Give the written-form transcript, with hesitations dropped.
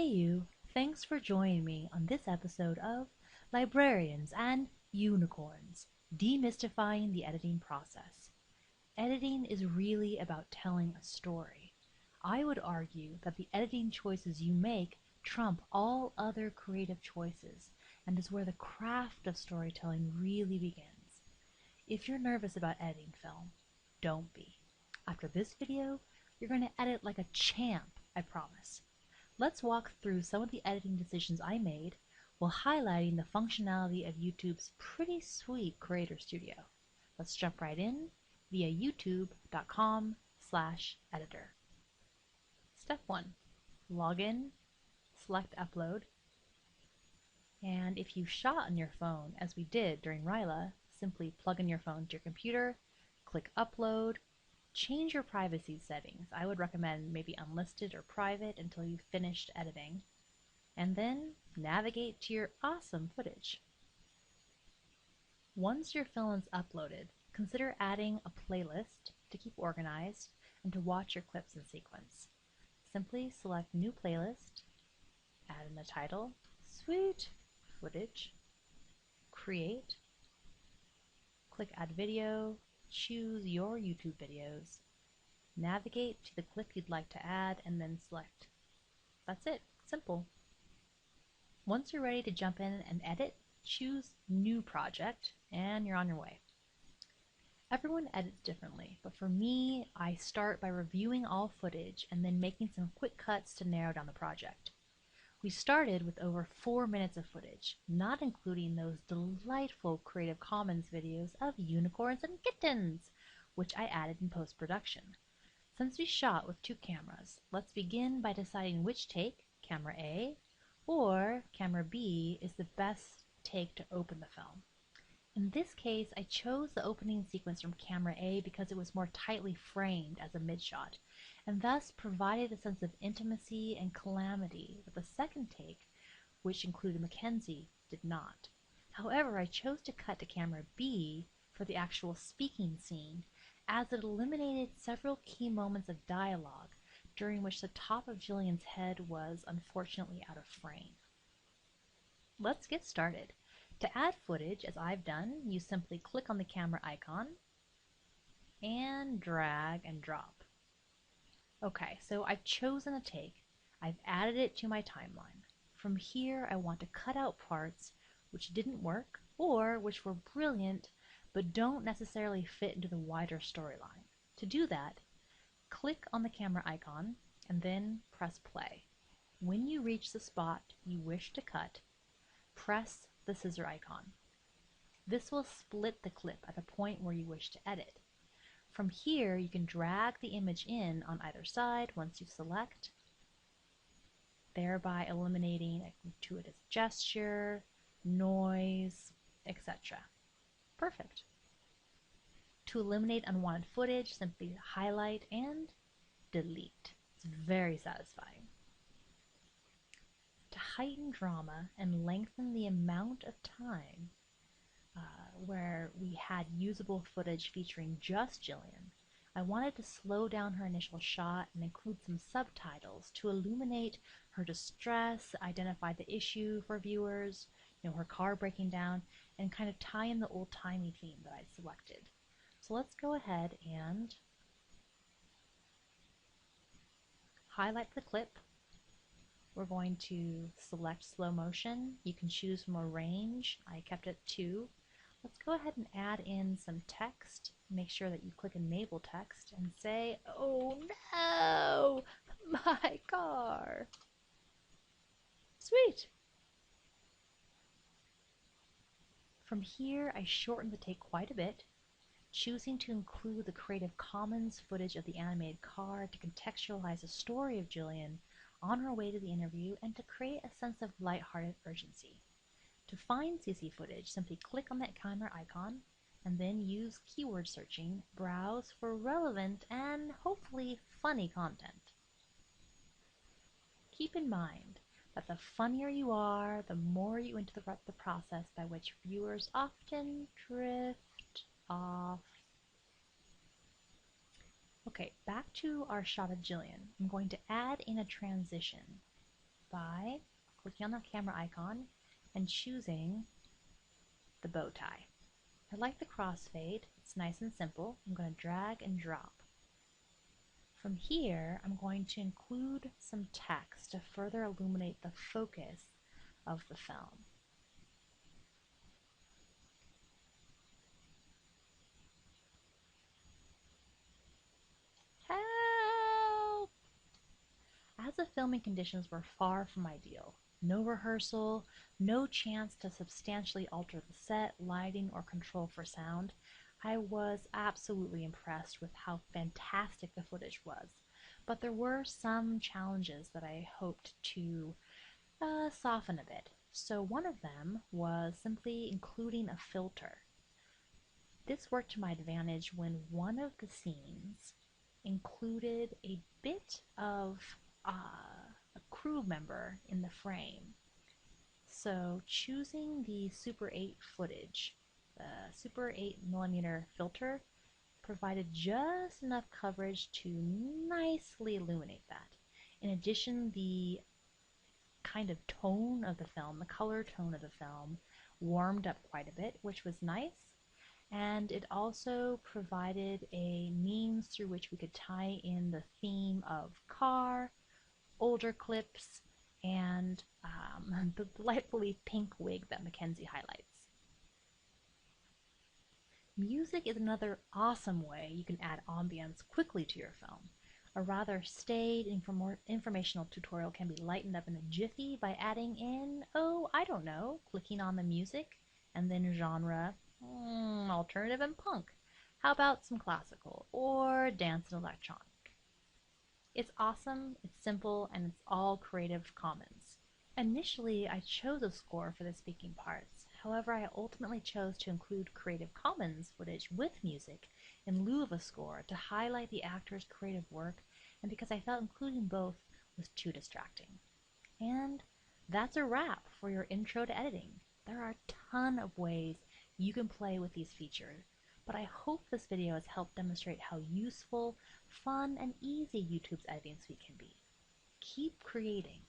Hey you, thanks for joining me on this episode of Librarians and Unicorns, Demystifying the Editing Process. Editing is really about telling a story. I would argue that the editing choices you make trump all other creative choices and is where the craft of storytelling really begins. If you're nervous about editing film, don't be. After this video, you're going to edit like a champ, I promise. Let's walk through some of the editing decisions I made while highlighting the functionality of YouTube's pretty sweet Creator Studio. Let's jump right in via youtube.com/editor. Step 1. Log in, select Upload, and if you shot on your phone, as we did during Ryla, simply plug in your phone to your computer, click Upload, change your privacy settings. I would recommend maybe unlisted or private until you've finished editing. And then navigate to your awesome footage. Once your film is uploaded, consider adding a playlist to keep organized and to watch your clips in sequence. Simply select New Playlist, add in the title, Sweet Footage, Create, click Add Video, choose your YouTube videos, navigate to the clip you'd like to add, and then select. That's it. Simple. Once you're ready to jump in and edit, choose New Project, and you're on your way. Everyone edits differently, but for me, I start by reviewing all footage and then making some quick cuts to narrow down the project. We started with over 4 minutes of footage, not including those delightful Creative Commons videos of unicorns and kittens, which I added in post-production. Since we shot with 2 cameras, let's begin by deciding which take, camera A or camera B, is the best take to open the film. In this case, I chose the opening sequence from camera A because it was more tightly framed as a mid-shot, and thus provided a sense of intimacy and calamity that the second take, which included Mackenzie, did not. However, I chose to cut to camera B for the actual speaking scene, as it eliminated several key moments of dialogue during which the top of Jillian's head was unfortunately out of frame. Let's get started. To add footage, as I've done, you simply click on the camera icon and drag and drop. Okay, so I've chosen a take. I've added it to my timeline. From here, I want to cut out parts which didn't work or which were brilliant but don't necessarily fit into the wider storyline. To do that, click on the camera icon and then press play. When you reach the spot you wish to cut, press the scissor icon. This will split the clip at the point where you wish to edit. From here, you can drag the image in on either side once you select, thereby eliminating a gratuitous gesture, noise, etc. Perfect. To eliminate unwanted footage, simply highlight and delete. It's very satisfying. To heighten drama and lengthen the amount of time where we had usable footage featuring just Jillian, I wanted to slow down her initial shot and include some subtitles to illuminate her distress, identify the issue for viewers, her car breaking down, and kind of tie in the old-timey theme that I selected. So let's go ahead and highlight the clip. We're going to select slow motion. You can choose from a range. I kept it 2. Let's go ahead and add in some text. Make sure that you click enable text and say, "Oh no, my car." Sweet. From here, I shortened the take quite a bit, choosing to include the Creative Commons footage of the animated car to contextualize the story of Jillian on her way to the interview and to create a sense of lighthearted urgency. To find CC footage, simply click on that camera icon and then use keyword searching, browse for relevant and hopefully funny content. Keep in mind that the funnier you are, the more you interrupt the process by which viewers often drift off. Okay, back to our shot of Jillian. I'm going to add in a transition. by clicking on the camera icon and choosing the bow tie. I like the crossfade. It's nice and simple. I'm going to drag and drop. From here, I'm going to include some text to further illuminate the focus of the film. Help! As the filming conditions were far from ideal, no rehearsal, no chance to substantially alter the set, lighting, or control for sound, I was absolutely impressed with how fantastic the footage was. But there were some challenges that I hoped to soften a bit. So one of them was simply including a filter. This worked to my advantage when one of the scenes included a bit of a crew member in the frame. So choosing the Super 8 footage, the Super 8mm filter, provided just enough coverage to nicely illuminate that. In addition, the kind of tone of the film, the color tone of the film, warmed up quite a bit, which was nice. And it also provided a means through which we could tie in the theme of car, older clips, and the delightfully pink wig that Mackenzie highlights. Music is another awesome way you can add ambience quickly to your film. A rather staid informational tutorial can be lightened up in a jiffy by adding in, oh, I don't know, clicking on the music, and then genre, alternative and punk. How about some classical, or dance and electronic? It's awesome, it's simple, and it's all Creative Commons. Initially, I chose a score for the speaking parts. However, I ultimately chose to include Creative Commons footage with music in lieu of a score to highlight the actor's creative work, and because I felt including both was too distracting. And that's a wrap for your intro to editing. There are a ton of ways you can play with these features, but I hope this video has helped demonstrate how useful, fun, and easy YouTube's editing suite can be. Keep creating.